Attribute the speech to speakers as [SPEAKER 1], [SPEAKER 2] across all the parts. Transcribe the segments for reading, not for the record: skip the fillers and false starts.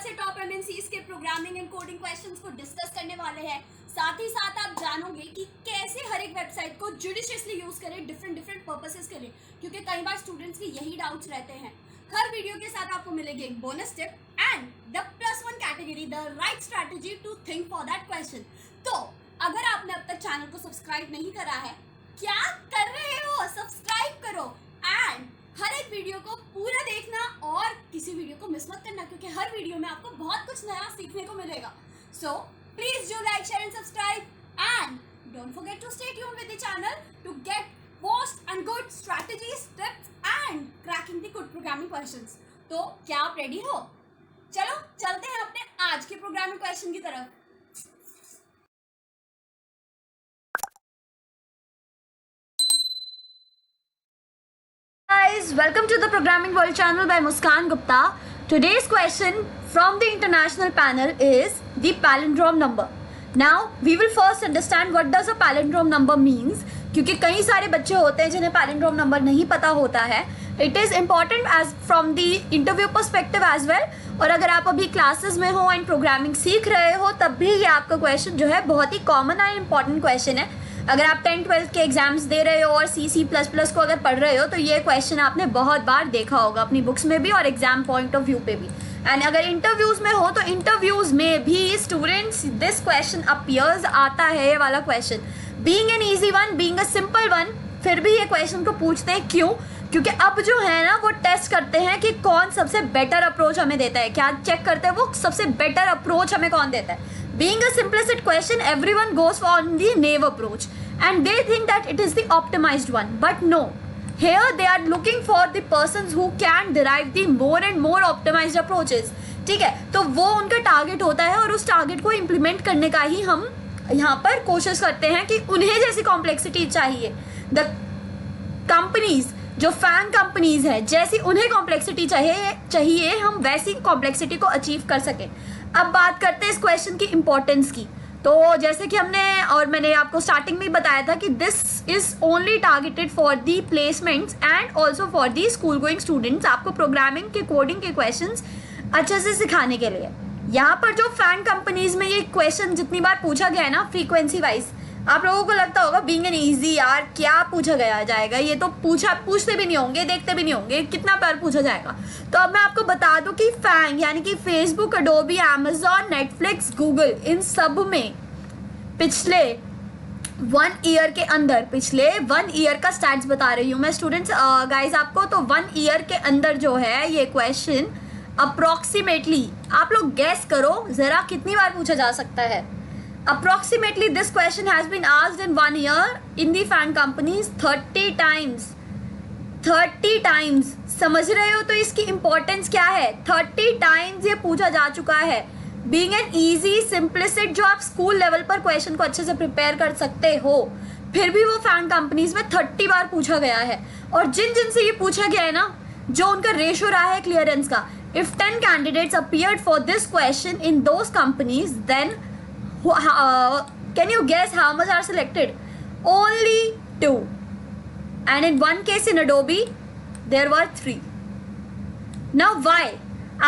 [SPEAKER 1] से top MNCs के programming and coding questions को डिस्कस करने वाले हैं। साथ ही साथ आप जानोगे कि कैसे हर एक वेबसाइट को जुडिशियसली यूज करें डिफरेंट पर्पसेस के लिए, क्योंकि कई बार स्टूडेंट्स के यही डाउट्स रहते हैं। हर वीडियो के साथ आपको मिलेगी एक bonus tip and the +1 category, the right strategy to think for that question. तो अगर आपने अब तक चैनल को सब्सक्राइब नहीं करा है, क्या कर रहे हो? सब्सक्राइब करो एंड हर एक वीडियो को पूरा देखना और किसी वीडियो को मिस मत करना, क्योंकि हर वीडियो में आपको बहुत कुछ नया सीखने को मिलेगा। So please do like, share and subscribe and don't forget to stay tuned with the channel to get most and good strategies, tips and cracking the good programming questions. तो क्या आप रेडी हो? चलो चलते हैं अपने आज के प्रोग्रामिंग क्वेश्चन की तरफ।
[SPEAKER 2] Guys, welcome to the Programming World channel by Muskan Gupta. Today's question from the international panel is the palindrome number. Now, we will first understand what does a palindrome number means, क्योंकि कई सारे बच्चे होते हैं जिन्हें palindrome number नहीं पता होता है. It is important as from the interview perspective as well. और अगर आप अभी क्लासेस में हो एंड प्रोग्रामिंग सीख रहे हो तब भी ये आपका क्वेश्चन जो है बहुत ही कॉमन एंड इम्पॉर्टेंट क्वेश्चन है। अगर आप 10th-12th के एग्जाम्स दे रहे हो और C++ को अगर पढ़ रहे हो तो ये क्वेश्चन आपने बहुत बार देखा होगा अपनी बुक्स में भी और एग्जाम पॉइंट ऑफ व्यू पे भी। एंड अगर इंटरव्यूज में हो तो इंटरव्यूज में भी स्टूडेंट्स दिस क्वेश्चन अपीयर्स आता है, ये वाला question being an easy one, being a simple one, फिर भी ये क्वेश्चन को पूछते हैं। क्यों? क्योंकि अब जो है ना वो टेस्ट करते हैं कि कौन सबसे बेटर अप्रोच हमें देता है। क्या चेक करते हैं? वो सबसे बेटर अप्रोच हमें कौन देता है। Being a simplistic question, everyone goes on the naive approach and they think that it is the optimized one. But no, here they are looking for the persons who can derive the more and more optimized approaches. ठीक है, तो वो उनका target होता है और उस target को इम्प्लीमेंट करने का ही हम यहाँ पर कोशिश करते हैं कि उन्हें जैसी कॉम्प्लेक्सिटी चाहिए, द कंपनीज जो फैन कंपनीज है जैसी उन्हें कॉम्प्लेक्सिटी चाहिए हम वैसी कॉम्प्लेक्सिटी को अचीव कर सकें। अब बात करते हैं इस क्वेश्चन की इम्पोर्टेंस की। तो जैसे कि मैंने आपको स्टार्टिंग में बताया था कि this is only targeted for the placements and also for the school going students, आपको प्रोग्रामिंग के कोडिंग के क्वेश्चंस अच्छे से सिखाने के लिए। यहाँ पर जो फैन कंपनीज में ये क्वेश्चन जितनी बार पूछा गया है ना फ्रीक्वेंसी वाइज, आप लोगों को लगता होगा बीइंग एन इजी, यार क्या पूछा गया जाएगा, ये तो पूछते भी नहीं होंगे, देखते भी नहीं होंगे, कितना बार पूछा जाएगा। तो अब मैं आपको बता दूं कि फैंग यानी कि Facebook, Adobe, Amazon, Netflix, Google, इन सब में पिछले 1 ईयर के अंदर, पिछले 1 ईयर का स्टैट्स बता रही हूँ मैं स्टूडेंट्स गाइज आपको। तो 1 ईयर के अंदर जो है ये क्वेश्चन अप्रोक्सीमेटली आप लोग गैस करो जरा कितनी बार पूछा जा सकता है। Approximately this question has been asked in 1 year in the fan companies 30 times. 30 times, समझ रहे हो? तो इसकी इम्पोर्टेंस क्या है? 30 times ये पूछा जा चुका है। Being an easy, simplistic, जो आप स्कूल लेवल पर क्वेश्चन को अच्छे से प्रिपेयर कर सकते हो, फिर भी वो फैन कंपनीज में 30 बार पूछा गया है। और जिन से ये पूछा गया है ना, जो उनका रेशो रहा है क्लियरेंस का, if 10 candidates appeared for this question in those companies, then can you guess how much are selected? Only 2. And in one case in Adobe there were 3. Now why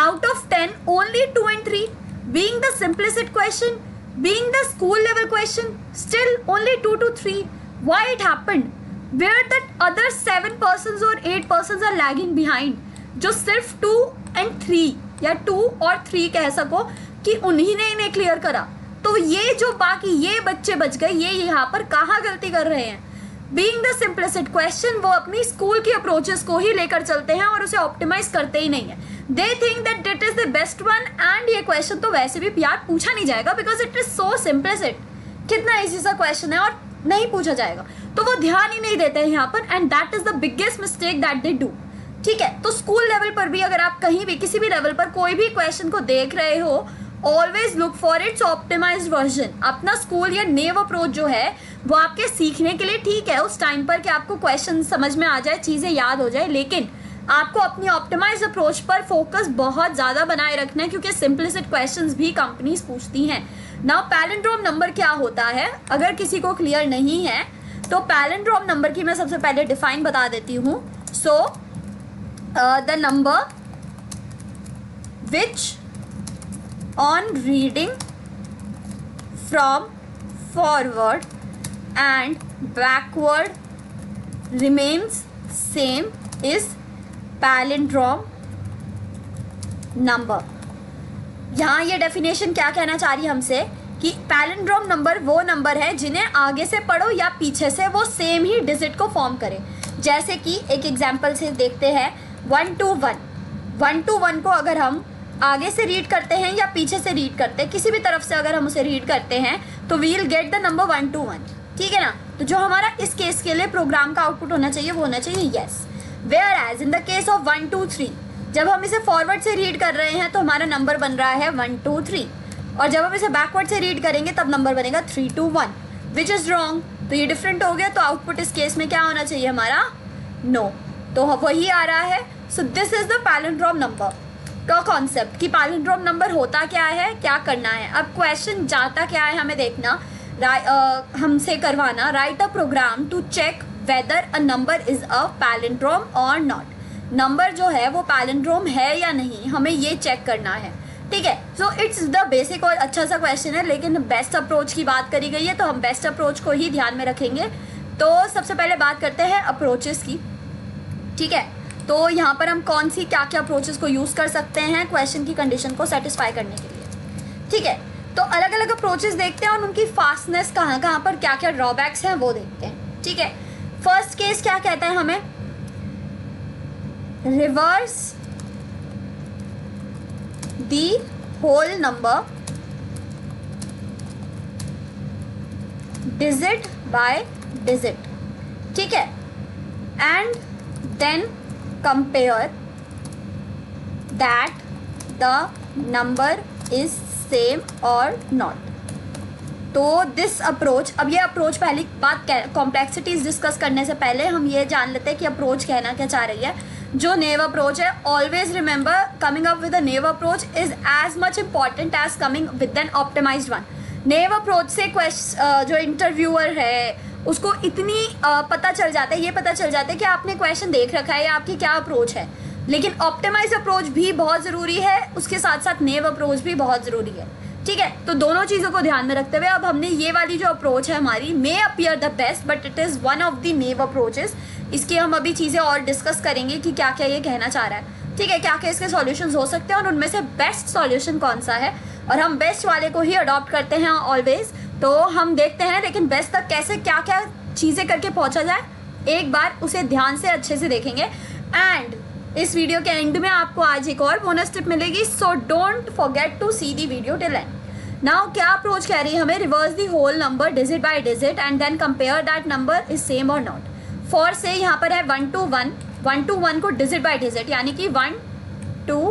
[SPEAKER 2] out of 10 only 2 and 3, being the simplistic question, being the school level question, still only 2 to 3? Why it happened? Where that other 7 persons or 8 persons are lagging behind, जो सिर्फ 2 and 3 या 2 और 3 कह सको कि उन्हीं ने इन्हें क्लियर करा। तो ये जो बाकी ये बच्चे बच गए, ये यहाँ पर कहाँ गलती कर रहे हैं? बीइंग द सिंपलेस्ट क्वेश्चन, वो अपनी स्कूल की अप्रोचेस को ही लेकर चलते हैं और उसे ऑप्टिमाइज करते ही नहीं है। They think that it is the best one and ये क्वेश्चन तो वैसे भी यार पूछा नहीं जाएगा बिकॉज इट इज सो सिंपलिस्ट, कितना इजी सा क्वेश्चन है और नहीं पूछा जाएगा, तो वो ध्यान ही नहीं देते हैं यहाँ पर। And that is the biggest mistake that they do. ठीक है, तो स्कूल लेवल पर भी अगर आप कहीं भी किसी भी लेवल पर कोई भी क्वेश्चन को देख रहे हो, always look for its optimized version. अपना स्कूल या नेव अप्रोच जो है वो आपके सीखने के लिए ठीक है उस टाइम पर कि आपको क्वेश्चन समझ में आ जाए, चीज़ें याद हो जाए, लेकिन आपको अपनी ऑप्टिमाइज्ड अप्रोच पर फोकस बहुत ज़्यादा बनाए रखना है क्योंकि सिंपलिस्ट क्वेश्चंस भी कंपनीज पूछती हैं। नाउ पैलिंड्रोम नंबर क्या होता है, अगर किसी को क्लियर नहीं है तो पैलिंड्रोम नंबर की मैं सबसे पहले डिफाइन बता देती हूँ। So the number which on reading from forward and backward remains same is palindrome number. यहाँ ये डेफिनेशन क्या कहना चाह रही है हमसे कि पैलिंड्रोम नंबर वो नंबर है जिन्हें आगे से पढ़ो या पीछे से वो सेम ही डिजिट को फॉर्म करे. जैसे कि एक एग्जांपल से देखते हैं 1 to 1. 1 to 1 को अगर हम आगे से रीड करते हैं या पीछे से रीड करते हैं, किसी भी तरफ से अगर हम उसे रीड करते हैं तो we will get the number 1 to 1. ठीक है ना. तो जो हमारा इस केस के लिए प्रोग्राम का आउटपुट होना चाहिए वो होना चाहिए yes. Whereas in the case of 1 2 3, जब हम इसे फॉरवर्ड से रीड कर रहे हैं तो हमारा नंबर बन रहा है 1 2 3, और जब हम इसे बैकवर्ड से रीड करेंगे तब नंबर बनेगा 3 2 1, विच इज़ रॉन्ग. तो ये डिफरेंट हो गया. तो आउटपुट इस केस में क्या होना चाहिए हमारा नो. तो वही आ रहा है. सो this is the palindrome number का कॉन्सेप्ट कि पैलिंड्रोम नंबर होता क्या है, क्या करना है. अब क्वेश्चन जाता क्या है हमें देखना, हमसे करवाना write a program to check whether a number is a palindrome और नॉट. नंबर जो है वो पैलिंड्रोम है या नहीं, हमें ये चेक करना है. ठीक है. सो इट्स द बेसिक और अच्छा सा क्वेश्चन है, लेकिन बेस्ट अप्रोच की बात करी गई है तो हम बेस्ट अप्रोच को ही ध्यान में रखेंगे. तो सबसे पहले बात करते हैं अप्रोचेस की. ठीक है. तो यहाँ पर हम कौन सी क्या क्या अप्रोचेस को यूज़ कर सकते हैं क्वेश्चन की कंडीशन को सेटिस्फाई करने के लिए. ठीक है. तो अलग अलग अप्रोचेस देखते हैं और उनकी फास्टनेस कहाँ कहाँ पर क्या क्या ड्रॉबैक्स हैं वो देखते हैं. ठीक है. फर्स्ट केस क्या कहता है हमें, reverse the whole number digit by digit. ठीक है. And then compare that the number is same or not. तो दिस अप्रोच, अब ये अप्रोच पहली बात कॉम्प्लेक्सिटीज डिस्कस करने से पहले हम ये जान लेते हैं कि अप्रोच कहना क्या चाह रही है. जो नेव अप्रोच है, always remember coming up with a naive approach is as much important as coming with an optimized one. Naive approach से जो इंटरव्यूअर है उसको इतनी पता चल जाता है, ये पता चल जाता है कि आपने क्वेश्चन देख रखा है या आपकी क्या अप्रोच है. लेकिन ऑप्टिमाइज अप्रोच भी बहुत ज़रूरी है, उसके साथ साथ नेव अप्रोच भी बहुत ज़रूरी है. ठीक है. तो दोनों चीज़ों को ध्यान में रखते हुए अब हमने ये वाली जो अप्रोच है हमारी मे appear the best but it is one of the naive approaches. इसकी हम अभी चीज़ें और डिस्कस करेंगे कि क्या क्या ये कहना चाह रहा है. ठीक है. क्या क्या इसके सॉल्यूशंस हो सकते हैं और उनमें से बेस्ट सॉल्यूशन कौन सा है, और हम बेस्ट वाले को ही अडॉप्ट करते हैं ऑलवेज. तो हम देखते हैं, लेकिन बेस्ट तक कैसे क्या क्या चीज़ें करके पहुंचा जाए एक बार उसे ध्यान से अच्छे से देखेंगे. एंड इस वीडियो के एंड में आपको आज एक और बोनस टिप मिलेगी. So don't forget to see the video till end. Now क्या अप्रोच कह रही है हमें, reverse the whole number digit by digit and then compare that number is same और नॉट. फॉर से यहाँ पर है 1 to 1. 1 to 1 को डिजिट बाय डिजिट, यानी कि 1 to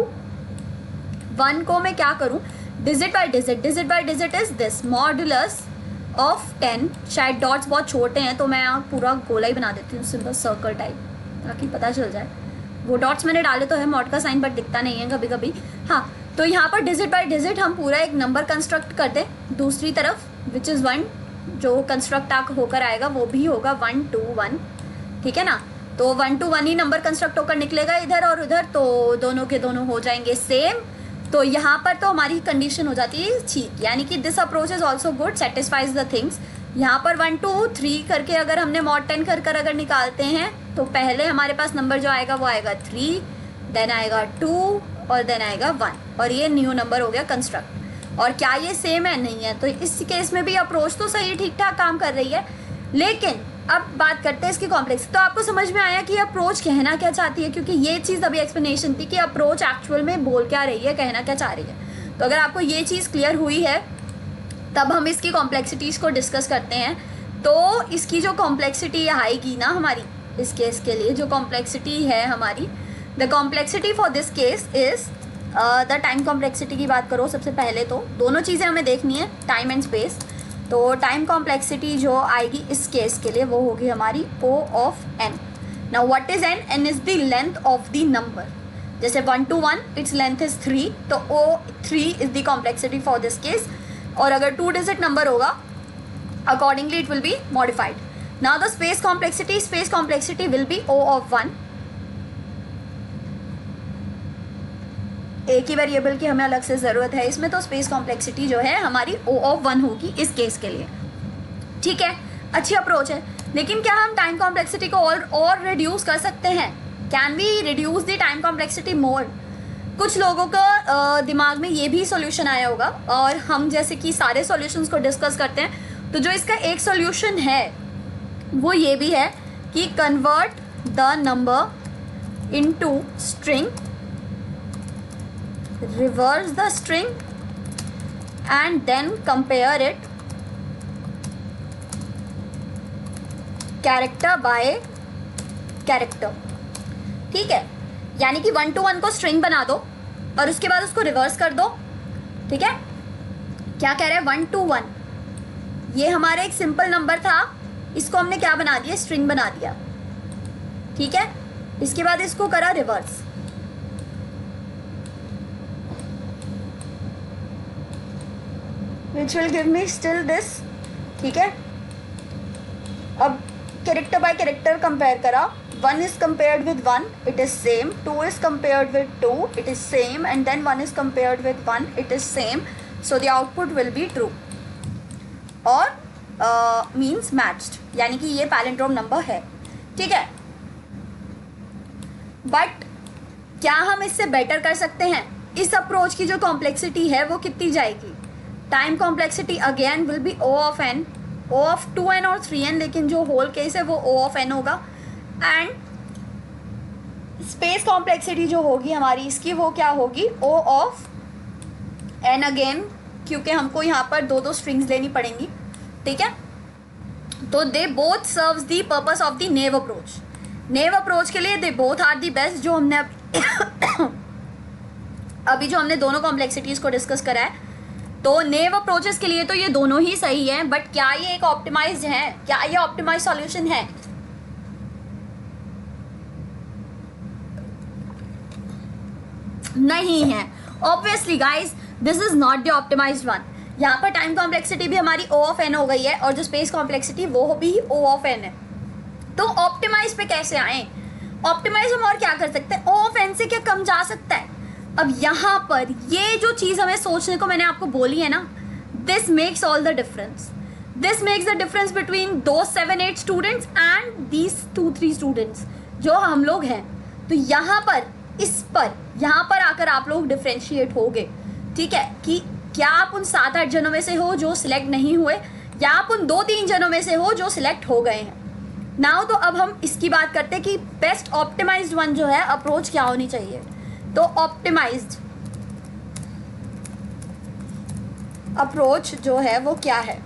[SPEAKER 2] 1 को मैं क्या करूँ digit by digit. Digit by digit is this modulus of 10. शायद डॉट्स बहुत छोटे हैं तो मैं यहाँ पूरा गोला ही बना देती हूँ, सिंपल सर्कल टाइप, ताकि पता चल जाए. वो डॉट्स मैंने डाले तो है मॉड का साइन बट दिखता नहीं है कभी कभी. हाँ. तो यहाँ पर डिजिट बाय डिजिट हम पूरा एक नंबर कंस्ट्रक्ट करते हैं. दूसरी तरफ विच इज़ 1 जो कंस्ट्रक्ट होकर आएगा वो भी होगा 1 to 1. ठीक है ना. तो 1 to 1 ही नंबर कंस्ट्रक्ट होकर निकलेगा इधर और उधर, तो दोनों के दोनों हो जाएंगे सेम. तो यहाँ पर तो हमारी कंडीशन हो जाती है ठीक, यानी कि this approach is also good, satisfies the things. यहाँ पर 1 2 3 करके अगर हमने मॉड 10 कर अगर निकालते हैं तो पहले हमारे पास नंबर जो आएगा वो आएगा 3, देन आएगा 2 और देन आएगा 1, और ये न्यू नंबर हो गया कंस्ट्रक्ट. और क्या ये सेम है? नहीं है. तो इस केस में भी अप्रोच तो सही ठीक ठाक काम कर रही है. लेकिन अब बात करते हैं इसकी कॉम्प्लेक्स. तो आपको समझ में आया कि अप्रोच कहना क्या चाहती है, क्योंकि ये चीज़ अभी एक्सप्लेनेशन थी कि अप्रोच एक्चुअल में बोल क्या रही है, कहना क्या चाह रही है. तो अगर आपको ये चीज़ क्लियर हुई है तब हम इसकी कॉम्प्लेक्सिटीज़ को डिस्कस करते हैं. तो इसकी जो कॉम्प्लेक्सिटी आएगी ना हमारी इस केस के लिए, जो कॉम्प्लेक्सिटी है हमारी, the complexity for this case is the time complexity की बात करो सबसे पहले तो दोनों चीज़ें हमें देखनी है, टाइम एंड स्पेस. तो टाइम कॉम्प्लेक्सिटी जो आएगी इस केस के लिए वो होगी हमारी O of n. Now what is n? n is the length of the number. जैसे 1 to 1 इट्स लेंथ इज 3, तो O3 is the complexity for this case. और अगर 2 डिजिट नंबर होगा accordingly it will be modified. Now the space complexity will be O of 1 एक ही variable की हमें अलग से ज़रूरत है इसमें, तो स्पेस कॉम्प्लेक्सिटी जो है हमारी O(1) होगी इस केस के लिए। ठीक है, अच्छी अप्रोच है। लेकिन क्या हम टाइम कॉम्प्लेक्सिटी को और रिड्यूस कर सकते हैं? Can we reduce the time complexity more? कुछ लोगों का दिमाग में ये भी सॉल्यूशन आया होगा, और हम जैसे कि सारे सॉल्यूशंस को डिस्कस करते हैं, तो जो इसका एक सॉल्यूशन है वो ये भी है कि convert the number into string, reverse the string and then compare it character by character. ठीक है, यानी कि 1 to 1 को स्ट्रिंग बना दो और उसके बाद उसको रिवर्स कर दो। ठीक है, क्या कह रहे हैं? 1 to 1 ये हमारा एक सिंपल नंबर था, इसको हमने क्या बना दिया? स्ट्रिंग बना दिया। ठीक है, इसके बाद इसको करा reverse. Which will give me still this. ठीक है, अब कैरेक्टर बाय कैरेक्टर कंपेयर करा। 1 is compared with 1, it is same. 2 is compared with 2, it is same. And then 1 is compared with 1, it is same. So the output will be true or means matched, यानी कि ये palindrome number है। ठीक है, but क्या हम इससे better कर सकते हैं? इस अप्रोच की जो कॉम्प्लेक्सिटी है वो कितनी जाएगी? Time complexity again will be O of n, O of 2n और 3n, लेकिन जो होल केस है वो O of n होगा। एंड स्पेस कॉम्प्लेक्सिटी जो होगी हमारी इसकी वो क्या होगी? O of n अगेन, क्योंकि हमको यहाँ पर दो स्ट्रिंग्स लेनी पड़ेंगी। ठीक है, तो they both serves the purpose of the naive approach. Naive approach के लिए they both are the best. जो हमने अभी जो हमने दोनों कॉम्प्लेक्सिटीज को डिस्कस करा है, तो नेव अप्रोचेस के लिए तो ये दोनों ही सही है, बट क्या ये एक ऑप्टिमाइज्ड है? क्या ये ऑप्टिमाइज्ड सॉल्यूशन है? नहीं है। Obviously guys, this is not the optimized one. यहाँ पर टाइम कॉम्प्लेक्सिटी भी हमारी O of n हो गई है और जो स्पेस कॉम्प्लेक्सिटी वो भी O of n है। तो ऑप्टिमाइज पे कैसे आए? ऑप्टिमाइज हम और क्या कर सकते हैं? O of n से क्या कम जा सकता है? अब यहाँ पर ये जो चीज़ हमें सोचने को मैंने आपको बोली है ना, this makes all the difference. This makes the difference between दो 7-8 स्टूडेंट्स एंड दीज 2-3 स्टूडेंट्स जो हम लोग हैं। तो यहाँ पर यहाँ पर आकर आप लोग डिफ्रेंशिएट होगे। ठीक है, कि क्या आप उन 7-8 जनों में से हो जो सिलेक्ट नहीं हुए, या आप उन 2-3 जनों में से हो जो सिलेक्ट हो गए हैं। नाउ तो अब हम इसकी बात करते हैं कि बेस्ट ऑप्टिमाइज्ड वन जो है अप्रोच क्या होनी चाहिए। तो ऑप्टिमाइज्ड अप्रोच जो है वो क्या है?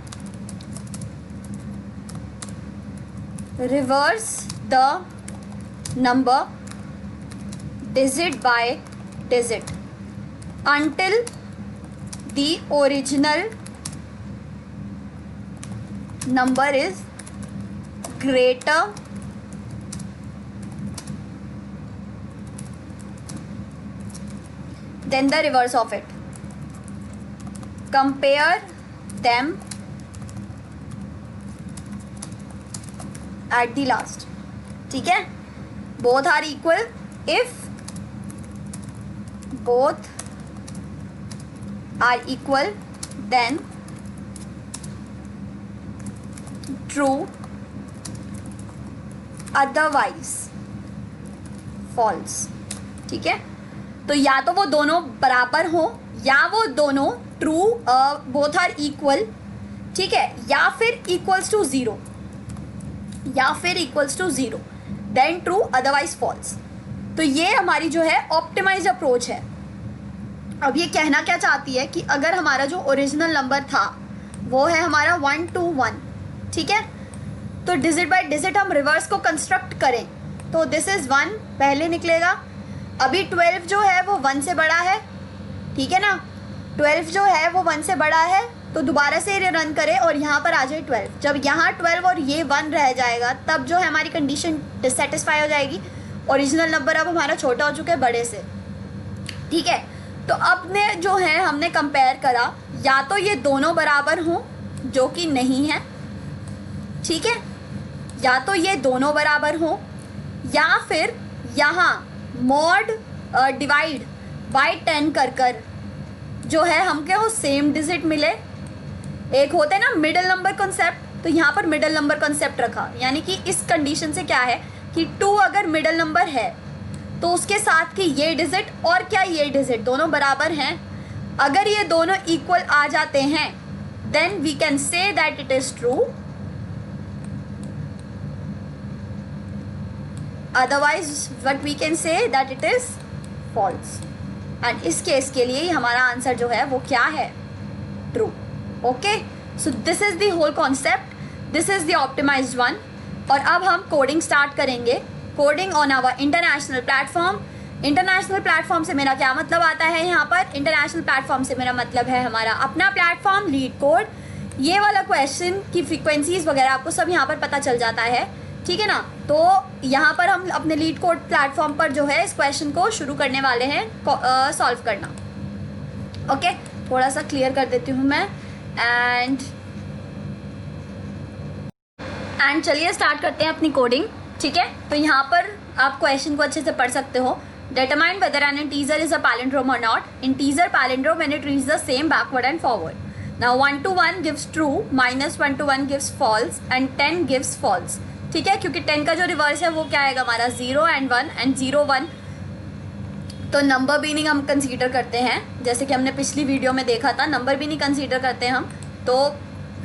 [SPEAKER 2] Reverse the number digit by digit until the original number is greater than the reverse of it. Compare them at the last. ठीक है, both are equal if both are equal then true, otherwise false। ठीक है, तो या तो वो दोनों बराबर हो या वो दोनों ट्रू, बोथ आर इक्वल। ठीक है, या फिर इक्वल्स टू 0, या फिर equals to 0, then true otherwise false. तो ये हमारी जो है ऑप्टिमाइज्ड अप्रोच है। अब ये कहना क्या चाहती है कि अगर हमारा जो ओरिजिनल नंबर था वो है हमारा 1 to 1, ठीक है, तो डिजिट बाय डिजिट हम रिवर्स को कंस्ट्रक्ट करें तो दिस इज़ 1 पहले निकलेगा। अभी 12 जो है वो 1 से बड़ा है, ठीक है ना, 12 जो है वो 1 से बड़ा है, तो दोबारा से रन करें और यहाँ पर आ जाए 12। जब यहाँ 12 और ये 1 रह जाएगा तब जो है हमारी कंडीशन डिससेटिस्फाई हो जाएगी। ओरिजिनल नंबर अब हमारा छोटा हो चुका है बड़े से, ठीक है। तो अब ने जो है हमने कंपेयर करा, या तो ये दोनों बराबर हों जो कि नहीं है, ठीक है, या तो ये दोनों बराबर हों, या फिर यहाँ मॉड डिवाइड बाई 10 कर जो है हमको सेम डिजिट मिले। एक होते हैं ना मिडिल नंबर कॉन्सेप्ट, तो यहाँ पर मिडिल नंबर कॉन्सेप्ट रखा, यानी कि इस कंडीशन से क्या है कि 2 अगर मिडिल नंबर है तो उसके साथ की ये डिजिट और क्या ये डिजिट दोनों बराबर हैं। अगर ये दोनों इक्वल आ जाते हैं then we can say that it is true, otherwise what we can say that it is false. And इस केस के लिए हमारा आंसर जो है वो क्या है, true. Okay, so this is the whole concept, this is the optimized one. और अब हम कोडिंग स्टार्ट करेंगे, coding on our international platform. International platform से मेरा क्या मतलब आता है, यहाँ पर इंटरनेशनल प्लेटफॉर्म से मेरा मतलब है हमारा अपना प्लेटफॉर्म LeetCode। ये वाला क्वेश्चन की फ्रीक्वेंसीज वगैरह आपको सब यहाँ पर पता चल जाता है, ठीक है ना। तो यहाँ पर हम अपने LeetCode प्लेटफॉर्म पर जो है इस क्वेश्चन को शुरू करने वाले हैं सॉल्व करना। ओके, थोड़ा सा क्लियर कर देती हूँ मैं। एंड चलिए स्टार्ट करते हैं अपनी कोडिंग, ठीक है। तो यहाँ पर आप क्वेश्चन को अच्छे से पढ़ सकते हो। Determine whether an integer is a palindrome or not. Integer palindrome when it reads the same backward and forward. Now 1 to 1 gives true, minus 1 to 1 gives false and 10 gives false. ठीक है, क्योंकि 10 का जो रिवर्स है वो क्या आएगा हमारा 0 and 1 and 0 1। तो नंबर भी नहीं हम कंसीडर करते हैं, जैसे कि हमने पिछली वीडियो में देखा था, नंबर भी नहीं कंसीडर करते हम। तो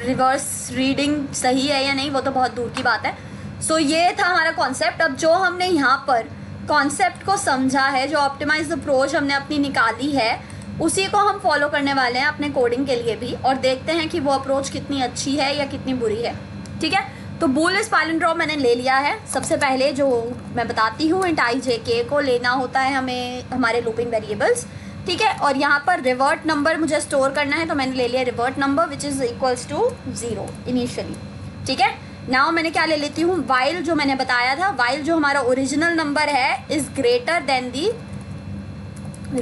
[SPEAKER 2] रिवर्स रीडिंग सही है या नहीं वो तो बहुत दूर की बात है। सो ये था हमारा कॉन्सेप्ट। अब जो हमने यहाँ पर कॉन्सेप्ट को समझा है, जो ऑप्टिमाइज्ड अप्रोच हमने अपनी निकाली है, उसी को हम फॉलो करने वाले हैं अपने कोडिंग के लिए भी, और देखते हैं कि वो अप्रोच कितनी अच्छी है या कितनी बुरी है, ठीक है। तो बूलियन पैलिंड्रोम मैंने ले लिया है। सबसे पहले जो मैं बताती हूँ, int i j k को लेना होता है हमें हमारे लूपिंग वेरिएबल्स, ठीक है। और यहाँ पर रिवर्ट नंबर मुझे स्टोर करना है, तो मैंने ले लिया revert number which is equals to 0 initially, ठीक है। नाउ मैंने क्या ले लेती हूँ, वाइल जो मैंने बताया था, वाइल जो हमारा ओरिजिनल नंबर है is greater than the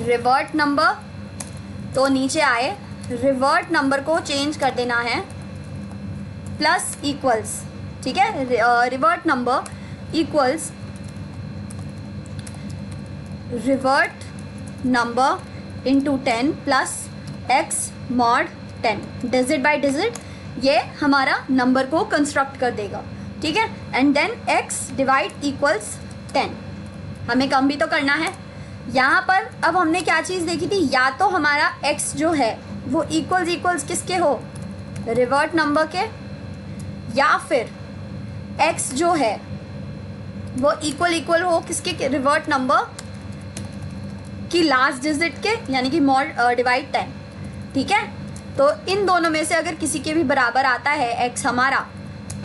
[SPEAKER 2] revert number. तो नीचे आए रिवर्ट नंबर को चेंज कर देना है प्लस इक्वल्स, ठीक है। Revert number equals revert number into 10 plus X mod 10, digit by digit ये हमारा नंबर को कंस्ट्रक्ट कर देगा, ठीक है। And then x divide equals 10, हमें कम भी तो करना है। यहाँ पर अब हमने क्या चीज़ देखी थी, या तो हमारा x जो है वो इक्वल्स किसके हो, रिवर्ट नंबर के, या फिर x जो है वो इक्वल हो किसके, रिवर्ट नंबर की लास्ट डिजिट के, यानी कि मॉड डिवाइड 10, ठीक है। तो इन दोनों में से अगर किसी के भी बराबर आता है x हमारा,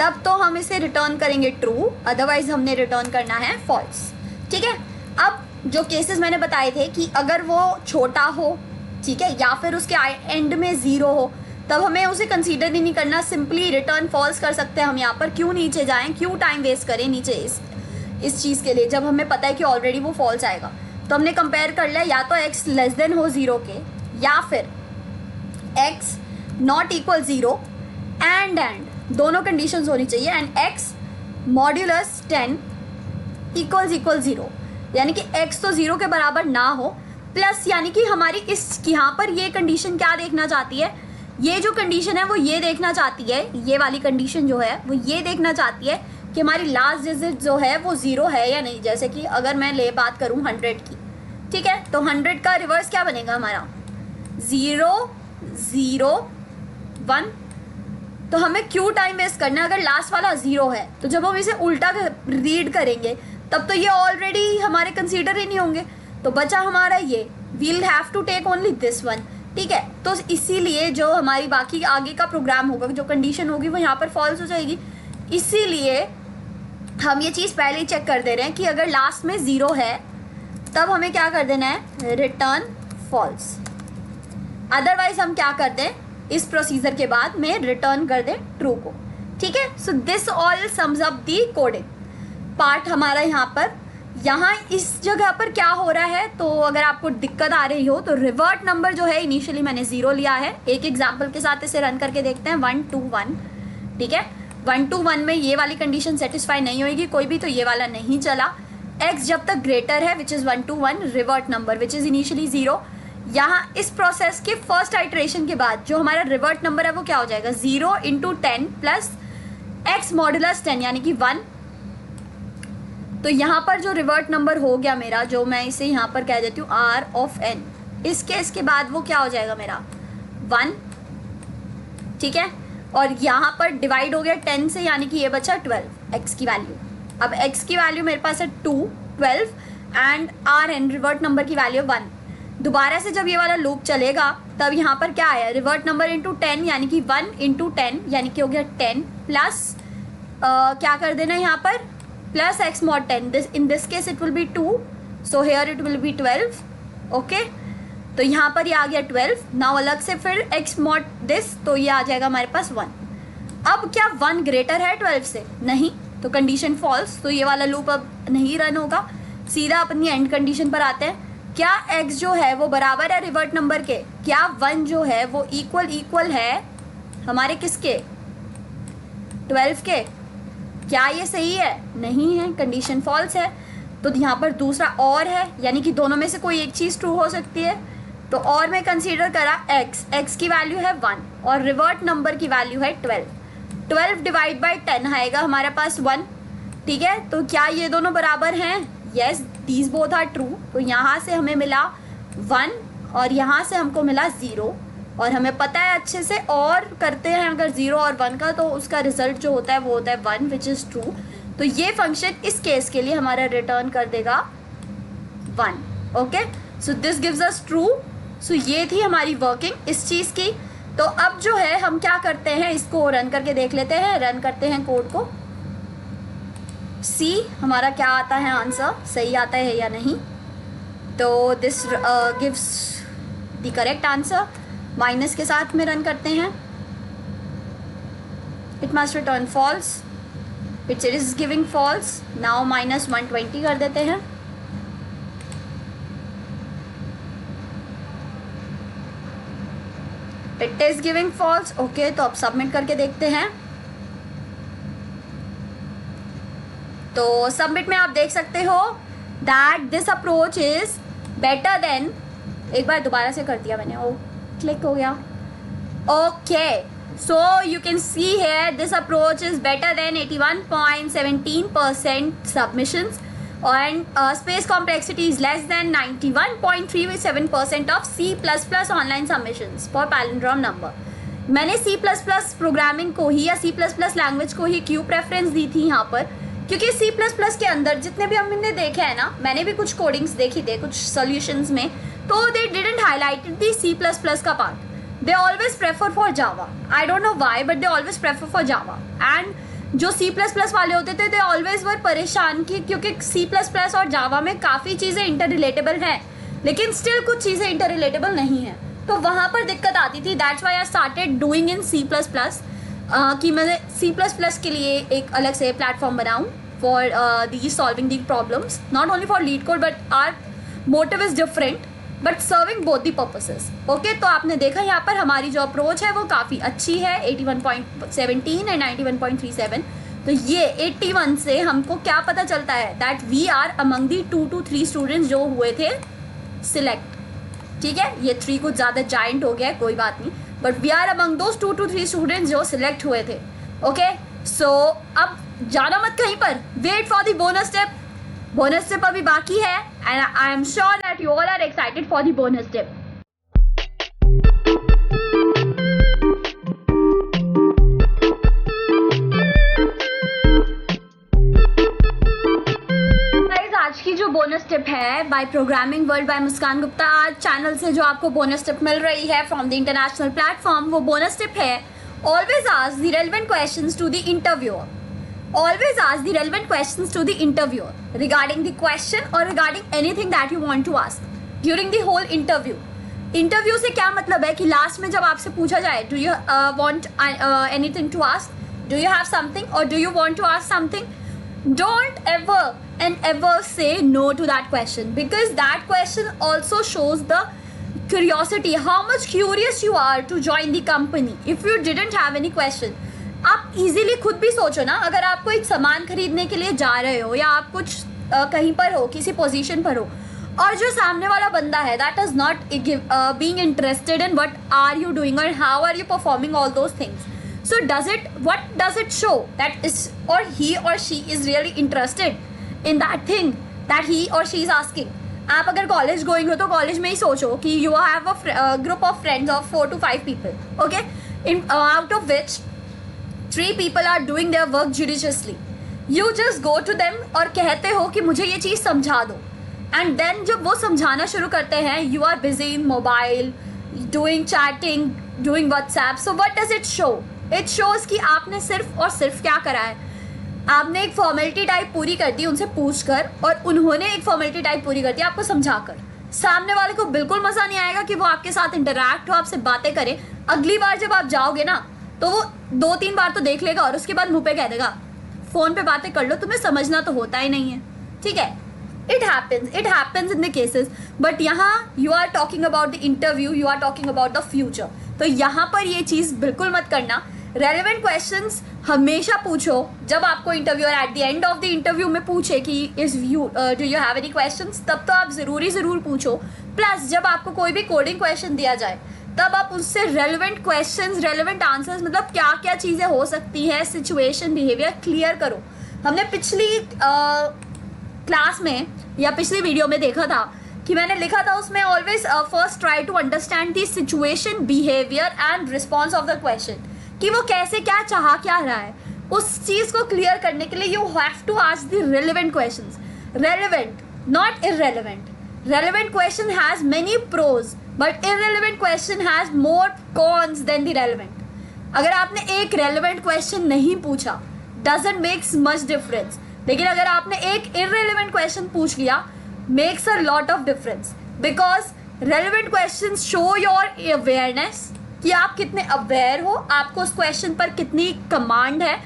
[SPEAKER 2] तब तो हम इसे रिटर्न करेंगे ट्रू, अदरवाइज हमने रिटर्न करना है फॉल्स, ठीक है। अब जो केसेस मैंने बताए थे कि अगर वो छोटा हो, ठीक है, या फिर उसके एंड में 0 हो, तब हमें उसे कंसीडर ही नहीं करना, सिंपली रिटर्न फॉल्स कर सकते हैं हम यहाँ पर। क्यों नीचे जाएं, क्यों टाइम वेस्ट करें नीचे इस चीज़ के लिए, जब हमें पता है कि ऑलरेडी वो फॉल्स आएगा। तो हमने कंपेयर कर लिया, या तो x लेस देन हो 0 के, या फिर x नॉट इक्वल 0 एंड दोनों कंडीशंस होनी चाहिए, एंड x मॉड्यूलस 10 इक्वल 0, यानी कि x तो 0 के बराबर ना हो, प्लस यानी कि हमारी इस यहाँ पर ये कंडीशन क्या देखना चाहती है, ये जो कंडीशन है वो ये देखना चाहती है, ये वाली कंडीशन जो है वो ये देखना चाहती है कि हमारी लास्ट डिजिट जो है वो 0 है या नहीं। जैसे कि अगर मैं बात करूँ 100 की, ठीक है, तो 100 का रिवर्स क्या बनेगा हमारा 0 0 1। तो हमें क्यों टाइम वेस्ट करना है, अगर लास्ट वाला 0 है तो जब हम इसे उल्टा रीड करेंगे तब तो ये ऑलरेडी हमारे कंसीडर ही नहीं होंगे, तो बचा हमारा ये, we'll have to take only this one, ठीक है। तो इसीलिए जो हमारी बाकी आगे का प्रोग्राम होगा, जो कंडीशन होगी वो यहाँ पर फॉल्स हो जाएगी। इसीलिए हम ये चीज़ पहले ही चेक कर दे रहे हैं कि अगर लास्ट में 0 है तब हमें क्या कर देना है, रिटर्न फॉल्स। अदरवाइज हम क्या कर दें, इस प्रोसीजर के बाद में रिटर्न कर दें ट्रू को, ठीक है। So this all sums up the coding part हमारा यहाँ इस जगह पर क्या हो रहा है। तो अगर आपको दिक्कत आ रही हो तो रिवर्ट नंबर जो है इनिशियली मैंने 0 लिया है। एक एग्जांपल के साथ इसे रन करके देखते हैं, 1 2 1, ठीक है। 1 2 1 में ये वाली कंडीशन सेटिस्फाई नहीं होगी कोई भी, तो ये वाला नहीं चला। x जब तक ग्रेटर है which is 1 to 1 revert number which is initially 0. यहाँ इस प्रोसेस के फर्स्ट आइट्रेशन के बाद जो हमारा रिवर्ट नंबर है वो क्या हो जाएगा 0 into 10 प्लस x मॉडुलस 10 यानी कि 1. तो यहाँ पर जो रिवर्ट नंबर हो गया मेरा, जो मैं इसे यहाँ पर कह देती हूँ r of n, इस केस के बाद वो क्या हो जाएगा मेरा 1. ठीक है, और यहाँ पर डिवाइड हो गया 10 से यानी कि ये बचा 12 x की वैल्यू. अब x की वैल्यू मेरे पास है 2, 12 एंड rn रिवर्ट नंबर की वैल्यू 1. दोबारा से जब ये वाला लूप चलेगा तब यहाँ पर क्या आया रिवर्ट नंबर इंटू 10 यानी कि 1 into 10 यानी कि हो गया 10 प्लस क्या कर देना यहाँ पर plus x mod 10. In this case it will be 2, so here it will be 12. Okay, तो यहाँ पर ये आ गया 12. नाउ अलग से फिर x mod दिस, तो ये आ जाएगा हमारे पास 1. अब क्या 1 ग्रेटर है 12 से? नहीं, तो कंडीशन फॉल्स. तो ये वाला लूप अब नहीं रन होगा. सीधा अपनी एंड कंडीशन पर आते हैं. क्या x जो है वो बराबर है रिवर्ट नंबर के? क्या 1 जो है वो इक्वल है हमारे किसके 12 के? क्या ये सही है? नहीं है, कंडीशन फॉल्स है. तो यहाँ पर दूसरा और है, यानी कि दोनों में से कोई एक चीज़ ट्रू हो सकती है. तो और में कंसीडर करा x की वैल्यू है 1 और रिवर्ट नंबर की वैल्यू है 12. 12 डिवाइड बाई 10 आएगा हमारे पास 1. ठीक है, तो क्या ये दोनों बराबर हैं? Yes, these both are true. तो यहाँ से हमें मिला 1 और यहाँ से हमको मिला 0. और हमें पता है अच्छे से, और करते हैं अगर 0 और 1 का तो उसका रिजल्ट जो होता है वो होता है 1 विच इज़ ट्रू. तो ये फंक्शन इस केस के लिए हमारा रिटर्न कर देगा 1. Okay, so this gives us true. सो ये थी हमारी वर्किंग इस चीज़ की. तो अब जो है हम क्या करते हैं, इसको रन करके देख लेते हैं. रन करते हैं कोड को. सी हमारा क्या आता है आंसर, सही आता है या नहीं. तो this gives the correct answer. Minus के साथ में रन करते हैं. It must return false. It is giving false. Now minus 120 कर देते हैं. It is giving false. Okay, तो अब सबमिट करके देखते हैं. तो सबमिट में आप देख सकते हो that this approach is better then, एक बार दोबारा से कर दिया मैंने, ओ क्लिक हो गया. Okay, so you can see here this approach is better than 81.17% submissions and space complexity is less than 91.37% of C++ online submissions for palindrome number. मैंने C++ programming को ही या C++ लैंग्वेज को ही क्यों प्रेफरेंस दी थी यहाँ पर, क्योंकि C++ के अंदर जितने भी हमने देखे हैं ना, मैंने भी कुछ कोडिंग्स देखी थे कुछ सॉल्यूशंस में, तो they didn't highlighted the C++ का part. They always prefer for Java. I don't know why, but they always prefer for Java. And जो C++ वाले होते थे दे ऑलवेज वर परेशान की, क्योंकि C++ और जावा में काफ़ी चीज़ें इंटर रिलेटेबल हैं, लेकिन स्टिल कुछ चीज़ें इंटर रिलेटेबल नहीं हैं. तो वहाँ पर दिक्कत आती थी. That's why I started doing in C++, कि मैंने C++ के लिए एक अलग से प्लेटफॉर्म बनाऊँ for the solving the problems. Not only for LeetCode, but our motive is different, but serving both the purposes. Okay, तो आपने देखा यहाँ पर हमारी जो अप्रोच है वो काफ़ी अच्छी है. 81.17 एंड 91.37. तो ये 81 से हमको क्या पता चलता है that we are among the 2 to 3 students जो हुए थे सिलेक्ट. ठीक है, ये 3 कुछ ज़्यादा जाइंट हो गया है, कोई बात नहीं, but we are among those 2 to 3 students जो सिलेक्ट हुए थे. ओके, सो अब जाना मत कहीं पर, wait for the bonus step. Bonus step अभी बाकी है and I am sure that you all are excited for the bonus step. आज की जो बोनस टिप है by programming world by Muskan Gupta, आज चैनल से जो आपको बोनस टिप मिल रही है फ्रॉम द इंटरनेशनल प्लेटफॉर्म, वो बोनस टिप है always ask the relevant questions to the interviewer. Always ask the relevant questions to the interviewer regarding the question or regarding anything that you want to ask during the whole interview. Interview से क्या मतलब है कि last में जब आपसे पूछा जाए do you want anything to ask, do you have something or do you want to ask something, don't ever and ever say no to that question, because that question also shows the curiosity, how much curious you are to join the company. If you didn't have any question, आप easily खुद भी सोचो ना, अगर आप कोई सामान खरीदने के लिए जा रहे हो या आप कुछ कहीं पर हो, किसी पोजीशन पर हो, और जो सामने वाला बंदा है that is not being interested in what are you doing और how are you performing all those things. So what does it show that is or he or she is really interested in that thing that he or she is asking. आप अगर college going हो तो college में ही सोचो कि you have a group of friends of 4 to 5 people, okay, in out of which 3 people are doing their work judiciously. You just go to them और कहते हो कि मुझे ये चीज़ समझा दो, एंड देन जब वो समझाना शुरू करते हैं you are busy in mobile, doing chatting, doing WhatsApp. So what does it show? It shows कि आपने सिर्फ और सिर्फ क्या करा है, आपने एक फॉर्मेलिटी टाइप पूरी कर दी उनसे पूछ कर, और उन्होंने एक फॉर्मेलिटी टाइप पूरी कर दी आपको समझा कर. सामने वाले को बिल्कुल मज़ा नहीं आएगा कि वो आपके साथ इंटरैक्ट हो, आपसे बातें करे. अगली बार जब आप जाओगे ना तो वो 2-3 बार तो देख लेगा और उसके बाद मुँह पे कह देगा फ़ोन पे बातें कर लो, तुम्हें समझना तो होता ही नहीं है. ठीक है, it happens in the cases, but यहाँ you are talking about the interview, you are talking about the future. तो यहाँ पर ये चीज़ बिल्कुल मत करना. रेलेवेंट क्वेश्चंस हमेशा पूछो जब आपको interviewer at the end of the interview में पूछे कि do you have any questions, तब तो आप ज़रूर पूछो. प्लस जब आपको कोई भी कोडिंग क्वेश्चन दिया जाए तब आप उससे रेलेवेंट क्वेश्चंस, रेलेवेंट आंसर्स, मतलब क्या क्या चीज़ें हो सकती है, सिचुएशन, बिहेवियर क्लियर करो. हमने पिछली क्लास में या पिछली वीडियो में देखा था कि मैंने लिखा था उसमें always first try to understand the situation, behaviour and response of the question, कि वो कैसे क्या चाह क्या रहा है. उस चीज़ को क्लियर करने के लिए you have to ask the relevant questions. Relevant, not irrelevant. Relevant question has many pros but irrelevant question has more cons than the relevant. अगर आपने एक रेलेवेंट क्वेश्चन नहीं पूछा डजंट मेक्स मच डिफरेंस, लेकिन अगर आपने एक इररेलेवेंट क्वेश्चन पूछ लिया makes a lot of difference, because relevant question show your awareness कि आप कितने अवेयर हो, आपको उस क्वेश्चन पर कितनी कमांड है,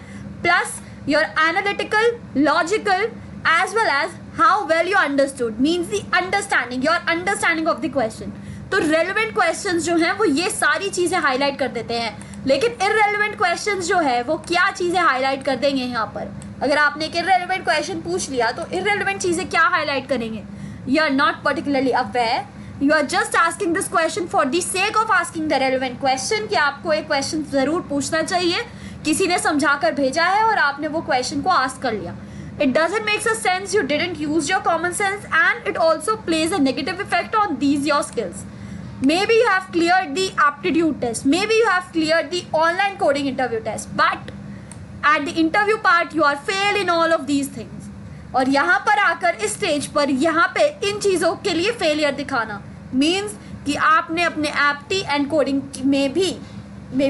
[SPEAKER 2] plus your analytical, logical, as well as how well you understood, means the understanding, your understanding of the question. तो रेलेवेंट क्वेश्चंस जो हैं वो ये सारी चीज़ें हाईलाइट कर देते हैं, लेकिन इररेलेवेंट क्वेश्चंस जो है वो क्या चीज़ें हाईलाइट कर देंगे यहाँ पर. अगर आपने एक इररेलेवेंट क्वेश्चन पूछ लिया तो इररेलेवेंट चीज़ें क्या हाईलाइट करेंगे? You are not particularly aware, you are just asking this question for the sake of asking the relevant question, कि आपको एक क्वेश्चन ज़रूर पूछना चाहिए, किसी ने समझा कर भेजा है और आपने वो क्वेश्चन को आस्क कर लिया. It doesn't make sense, you didn't use your common sense, and it also plays a negative effect on these your skills. Maybe you have cleared the aptitude test, maybe you have cleared the online coding interview test, but at the interview part you are fail in all of these things. और यहाँ पर आकर इस stage पर यहाँ पे इन चीज़ों के लिए फेलियर दिखाना मीन्स कि आपने अपने एप्टी एंड कोडिंग में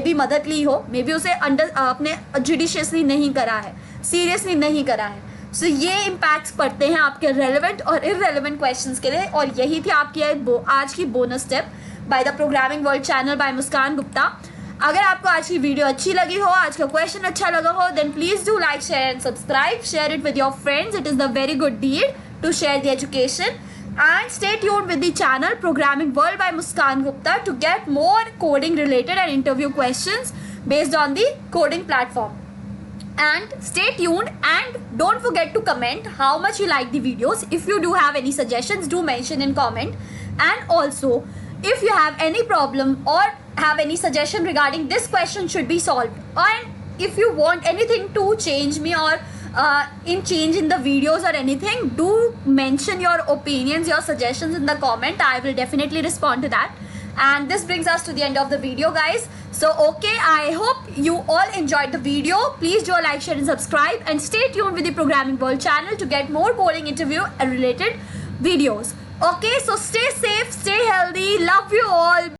[SPEAKER 2] भी मदद ली हो, मे बी उसे अपने जुडिशियसली नहीं करा है, सीरियसली नहीं करा है. सो ये इम्पैक्ट्स पड़ते हैं आपके रेलेवेंट और इररेलेवेंट क्वेश्चंस के लिए, और यही थी आपकी आज की bonus step by the programming world channel by Muskan Gupta. अगर आपको आज की वीडियो अच्छी लगी हो, आज का क्वेश्चन अच्छा लगा हो, then please do like, share and subscribe. Share it with your friends. It is the very good deed to share the education. And stay tuned with the channel Programming World by Muskan Gupta to get more coding related and interview questions based on the coding platform. And stay tuned and don't forget to comment how much you like the videos. If you do have any suggestions, do mention in comment. And also, if you have any problem or have any suggestion regarding this question should be solved, and if you want anything to change me or change in the videos or anything, do mention your opinions, your suggestions in the comment. I will definitely respond to that. And this brings us to the end of the video, guys. So okay, I hope you all enjoyed the video. Please do like, share and subscribe, and stay tuned with the Programming World channel to get more coding interview and related videos. Okay, so stay safe, stay healthy, love you all.